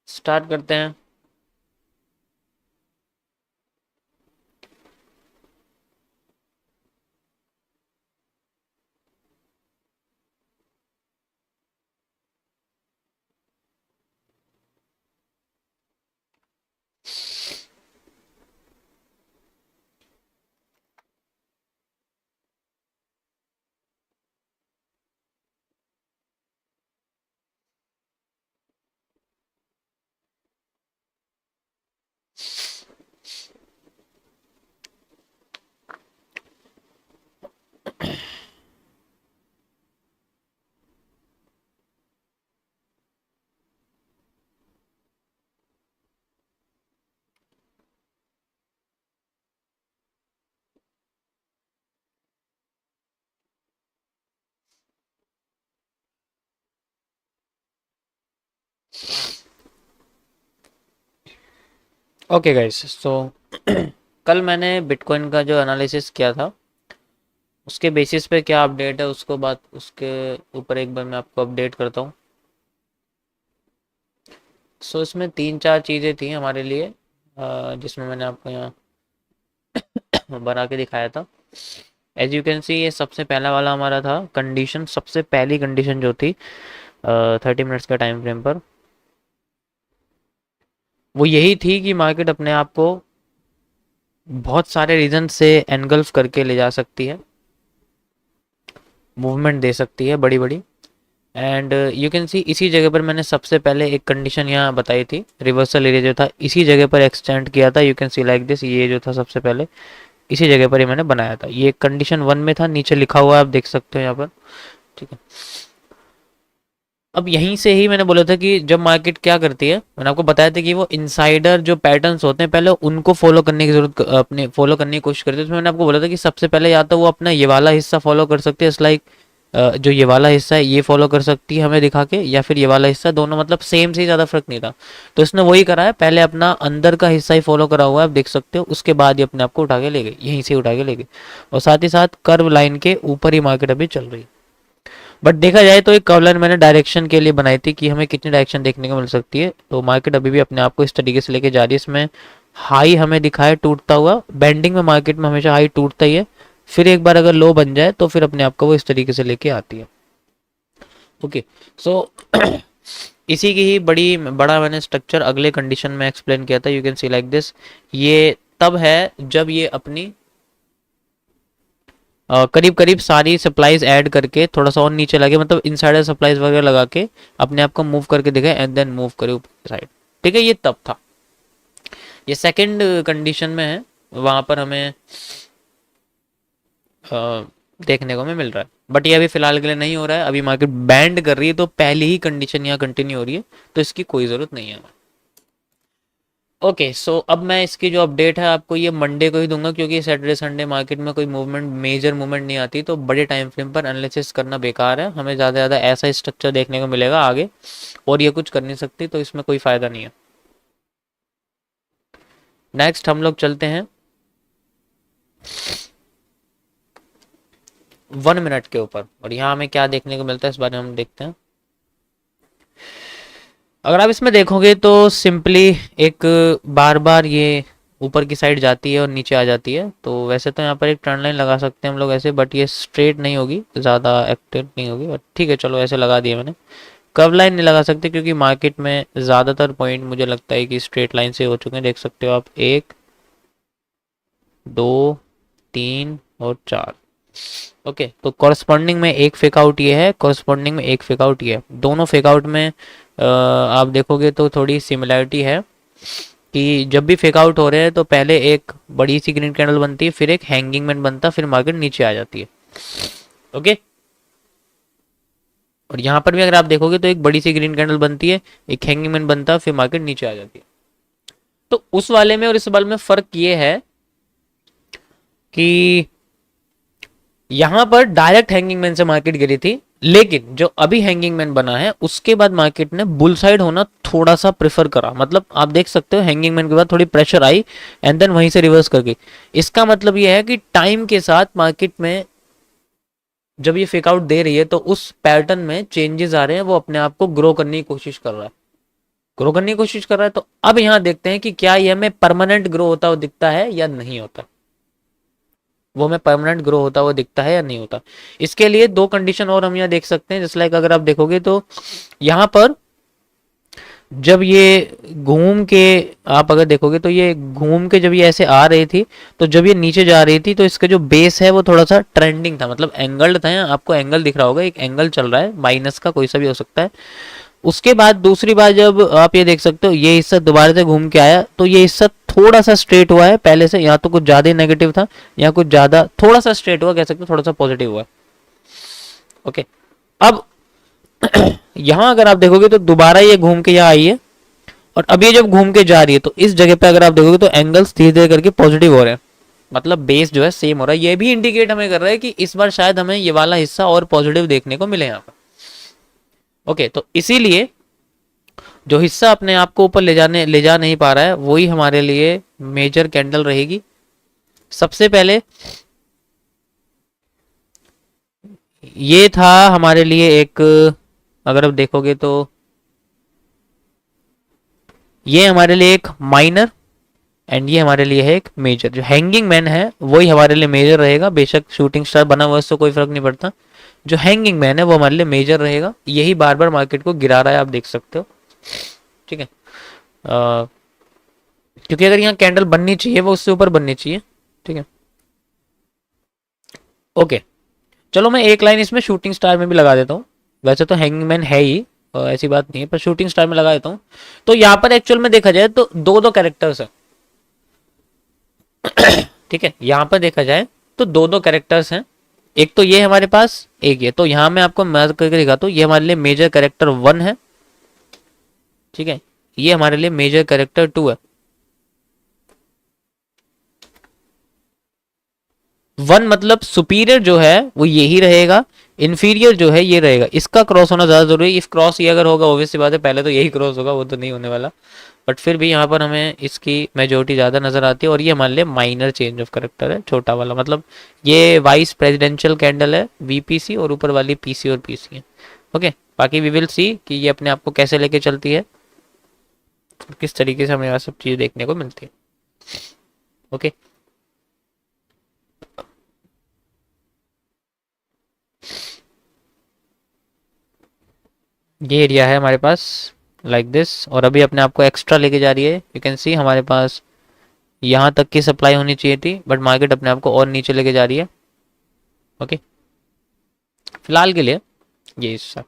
Start करते हैं। Okay guys, सो कल मैंने बिटकॉइन का जो एनालिसिस किया था उसके बेसिस पे क्या अपडेट है उसको बात उसके ऊपर एक बार मैं आपको अपडेट करता हूँ। सो इसमें तीन चार चीज़ें थी हमारे लिए, जिसमें मैंने आपको यहाँ बना के दिखाया था। एज यू कैन सी, ये सबसे पहला वाला हमारा था कंडीशन। सबसे पहली कंडीशन जो थी 30 मिनट्स का टाइम फ्रेम पर, वो यही थी कि मार्केट अपने आप को बहुत सारे रीजन से एनगल्फ करके ले जा सकती है, मूवमेंट दे सकती है बड़ी बड़ी। एंड यू कैन सी, इसी जगह पर मैंने सबसे पहले एक कंडीशन यहाँ बताई थी। रिवर्सल एरिया जो था इसी जगह पर एक्सटेंड किया था। You can see like this, ये जो था सबसे पहले इसी जगह पर ही मैंने बनाया था। ये कंडीशन 1 में था, नीचे लिखा हुआ है, आप देख सकते हो यहाँ पर। ठीक है, अब यहीं से ही मैंने बोला था कि जब मार्केट क्या करती है, मैंने आपको बताया था कि वो इनसाइडर जो पैटर्न्स होते हैं पहले उनको फॉलो करने की जरूरत, अपने फॉलो करने की कोशिश करती है। उसमें मैंने आपको बोला था कि सबसे पहले या तो वो अपना ये वाला हिस्सा फॉलो कर सकती है, लाइक जो ये वाला हिस्सा है ये फॉलो कर सकती है हमें दिखा के, या फिर ये वाला हिस्सा, दोनों मतलब सेम से ही, ज़्यादा फर्क नहीं था। तो इसने वही करा है, पहले अपना अंदर का हिस्सा ही फॉलो करा हुआ है, आप देख सकते हो। उसके बाद ये अपने आप को उठा के ले गई, यहीं से उठा के ले गई। और साथ ही साथ कर्व लाइन के ऊपर ही मार्केट अभी चल रही है। बट देखा जाए तो एक कर्व लाइन मैंने डायरेक्शन के लिए बनाई थी कि हमें कितनी डायरेक्शन देखने को मिल सकती है। तो मार्केट अभी भी अपने आप को इस तरीके से लेके जा रही है। इसमें हाई हमें दिखा है टूटता हुआ, बेंडिंग में मार्केट में हमेशा हाई टूटता ही है, फिर एक बार अगर लो बन जाए तो फिर अपने आप को वो इस तरीके से लेके आती है। ओके, सो इसी की ही बड़ा मैंने स्ट्रक्चर अगले कंडीशन में एक्सप्लेन किया था। You can see like this, ये तब है जब ये अपनी करीब करीब सारी सप्लाईज ऐड करके थोड़ा सा और नीचे लगे, मतलब इनसाइडर सप्लाईज वगैरह लगा के अपने आप को मूव करके दिखाए एंड देन मूव करे ऊपर साइड। ठीक है, ये तब था। ये सेकंड कंडीशन में है, वहां पर हमें देखने को हमें मिल रहा है। बट ये अभी फिलहाल के लिए नहीं हो रहा है, अभी मार्केट बैंड कर रही है, तो पहली ही कंडीशन यहाँ कंटिन्यू हो रही है, तो इसकी कोई ज़रूरत नहीं है। ओके, सो अब मैं इसकी जो अपडेट है आपको ये मंडे को ही दूंगा, क्योंकि सैटरडे संडे मार्केट में कोई मूवमेंट, मेजर मूवमेंट नहीं आती, तो बड़े टाइम फ्रेम पर एनालिसिस करना बेकार है। हमें ज़्यादा से ज़्यादा ऐसा ही स्ट्रक्चर देखने को मिलेगा आगे, और ये कुछ कर नहीं सकती, तो इसमें कोई फ़ायदा नहीं है। नेक्स्ट हम लोग चलते हैं 1 मिनट के ऊपर, और यहाँ हमें क्या देखने को मिलता है इस बारे में हम देखते हैं। अगर आप इसमें देखोगे तो सिंपली एक बार बार ये ऊपर की साइड जाती है और नीचे आ जाती है। तो वैसे तो यहाँ पर एक ट्रेंड लाइन लगा सकते हैं हम लोग ऐसे, बट ये स्ट्रेट नहीं होगी, ज़्यादा एक्टिव नहीं होगी, बट ठीक है चलो ऐसे लगा दिया मैंने। कर्व लाइन नहीं लगा सकते क्योंकि मार्केट में ज़्यादातर पॉइंट मुझे लगता है कि स्ट्रेट लाइन से हो चुके हैं। देख सकते हो आप, 1 2 3 और 4। ओके, तो कॉरस्पॉन्डिंग में एक फेक आउट ये है, कॉरस्पॉन्डिंग में एक फेक आउट ये है। दोनों फेक आउट में आप देखोगे तो थोड़ी सिमिलैरिटी है कि जब भी फेक आउट हो रहे हैं तो पहले एक बड़ी सी ग्रीन कैंडल बनती है, फिर एक हैंगिंग मैन बनता है, फिर मार्केट नीचे आ जाती है। ओके, और यहाँ पर भी अगर आप देखोगे तो एक बड़ी सी ग्रीन कैंडल बनती है, एक हैंगिंग मैन बनता है, फिर मार्केट नीचे आ जाती है। तो उस वाले में और इस वाले में फर्क ये है कि यहां पर डायरेक्ट हैंगिंग मैन से मार्केट गिरी थी, लेकिन जो अभी हैंगिंग मैन बना है उसके बाद मार्केट ने बुल साइड होना थोड़ा सा प्रेफर करा। मतलब आप देख सकते हो हैंगिंग मैन के बाद थोड़ी प्रेशर आई एंड देन वहीं से रिवर्स कर गई। इसका मतलब यह है कि टाइम के साथ मार्केट में जब ये फेक आउट दे रही है तो उस पैटर्न में चेंजेस आ रहे हैं, वो अपने आप को ग्रो करने की कोशिश कर रहा है, ग्रो करने की कोशिश कर रहा है। तो अब यहां देखते हैं कि क्या ये हमें परमानेंट ग्रो होता हुआ दिखता है या नहीं होता, वो हमें परमानेंट ग्रो होता हुआ दिखता है या नहीं होता। इसके लिए दो कंडीशन और हम यहाँ देख सकते हैं। जैसे लाइक अगर आप देखोगे तो यहाँ पर जब ये घूम के, आप अगर देखोगे तो ये घूम के जब ये ऐसे आ रही थी, तो जब ये नीचे जा रही थी तो इसका जो बेस है वो थोड़ा सा ट्रेंडिंग था, मतलब एंगल्ड था। यहाँ आपको एंगल दिख रहा होगा, एक एंगल चल रहा है माइनस का, कोई सा भी हो सकता है। उसके बाद दूसरी बार जब आप ये देख सकते हो ये हिस्सा दोबारा से घूम के आया, तो ये हिस्सा थोड़ा सा स्ट्रेट हुआ है पहले से, यहाँ तो कुछ ज्यादा ही नेगेटिव था, यहाँ कुछ ज्यादा थोड़ा सा स्ट्रेट हुआ, कह सकते हो थोड़ा सा पॉजिटिव हुआ। ओके, अब यहां अगर आप देखोगे तो दोबारा ये घूम के यहाँ आई है, और अब ये जब घूम के जा रही है तो इस जगह पे अगर आप देखोगे तो एंगल्स धीरे धीरे करके पॉजिटिव हो रहे हैं, मतलब बेस जो है सेम हो रहा है। ये भी इंडिकेट हमें कर रहा है कि इस बार शायद हमें ये वाला हिस्सा और पॉजिटिव देखने को मिले यहाँ पर। ओके, तो इसीलिए जो हिस्सा अपने आप को ऊपर ले जा नहीं पा रहा है, वही हमारे लिए मेजर कैंडल रहेगी। सबसे पहले ये था हमारे लिए एक, अगर आप देखोगे तो ये हमारे लिए एक माइनर, एंड ये हमारे लिए है एक मेजर। जो हैंगिंग मैन है वही हमारे लिए मेजर रहेगा, बेशक शूटिंग स्टार बना हुआ है उससे कोई फर्क नहीं पड़ता। जो हैंगिंग मैन है वो हमारे लिए मेजर रहेगा, यही बार बार मार्केट को गिरा रहा है, आप देख सकते हो। ठीक है, क्योंकि अगर यहाँ कैंडल बननी चाहिए वो उससे ऊपर बननी चाहिए। ठीक है, ओके, चलो मैं एक लाइन इसमें शूटिंग स्टार में भी लगा देता हूँ। वैसे तो हैंगिंग मैन है ही, ऐसी बात नहीं है, पर शूटिंग स्टार में लगा देता हूँ। तो यहाँ पर एक्चुअल में देखा जाए तो दो दो कैरेक्टर्स है। ठीक है, यहाँ पर देखा जाए तो दो दो कैरेक्टर्स हैं, एक तो ये हमारे पास, एक ये। तो यहाँ मैं आपको मर्ज करके दिखाता हूँ, ये हमारे लिए मेजर कैरेक्टर 1 है। ठीक है, ये हमारे लिए मेजर कैरेक्टर 2 है। 1 मतलब सुपीरियर जो है वो यही रहेगा, इन्फीरियर जो है ये रहेगा। इसका क्रॉस होना ज्यादा जरूरी है। इफ क्रॉस ये अगर होगा ऑब्वियस सी बात है पहले तो यही क्रॉस होगा, वो तो नहीं होने वाला। बट फिर भी यहाँ पर हमें इसकी मेजोरिटी ज़्यादा नज़र आती है, और ये हमारे लिए माइनर चेंज ऑफ करेक्टर है, छोटा वाला। मतलब ये वाइस प्रेसिडेंशियल कैंडल है, वीपीसी, और ऊपर वाली पीसी और पीसी है। ओके, बाकी वी विल सी कि ये अपने आप को कैसे लेके चलती है, किस तरीके से हमें यहाँ सब चीज़ देखने को मिलती है। ओके, ये एरिया है हमारे पास लाइक दिस, और अभी अपने आप को एक्स्ट्रा लेके जा रही है। यू कैन सी हमारे पास यहाँ तक की सप्लाई होनी चाहिए थी, बट मार्केट अपने आप को और नीचे लेके जा रही है। ओके, फिलहाल के लिए ये हिस्सा,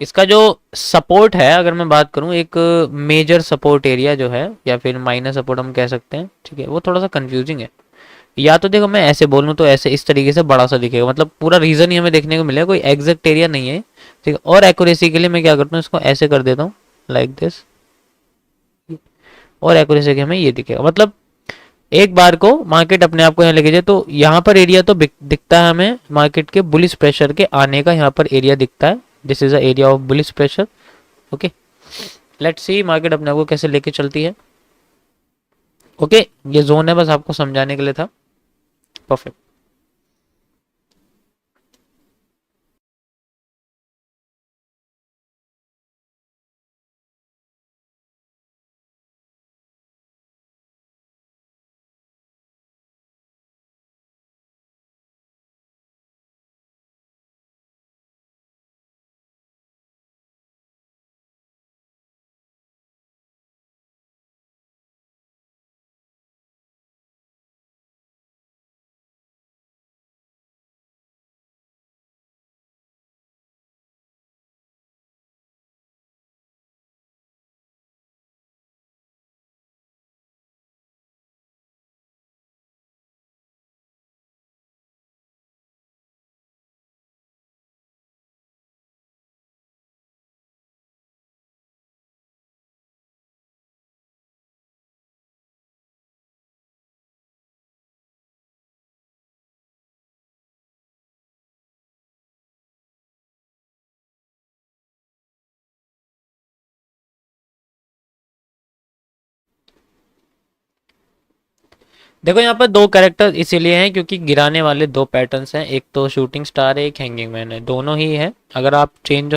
इसका जो सपोर्ट है अगर मैं बात करूं, एक मेजर सपोर्ट एरिया जो है, या फिर माइनर सपोर्ट हम कह सकते हैं, ठीक है, वो थोड़ा सा कंफ्यूजिंग है। या तो देखो मैं ऐसे बोलूं तो ऐसे इस तरीके से बड़ा सा दिखेगा, मतलब पूरा रीजन ही हमें देखने को मिलेगा, कोई एग्जैक्ट एरिया नहीं है। ठीक है, और एक्यूरेसी के लिए मैं क्या करता हूँ, इसको ऐसे कर देता हूँ लाइक दिस, और एक्यूरेसी के हमें ये दिखेगा। मतलब एक बार को मार्केट अपने आप को यहाँ लेके जाए तो यहाँ पर एरिया तो दिखता है हमें, मार्केट के बुलिश प्रेशर के आने का यहाँ पर एरिया दिखता है। This is a area of bullish pressure. Okay, let's see market अपने आप को कैसे लेके चलती है। ओके, ये जोन है, बस आपको समझाने के लिए था। परफेक्ट। देखो यहाँ पर दो कैरेक्टर इसीलिए हैं क्योंकि गिराने वाले दो पैटर्न्स हैं, एक तो शूटिंग स्टार है, एक हैंगिंग मैन है, दोनों ही है। अगर आप चेंज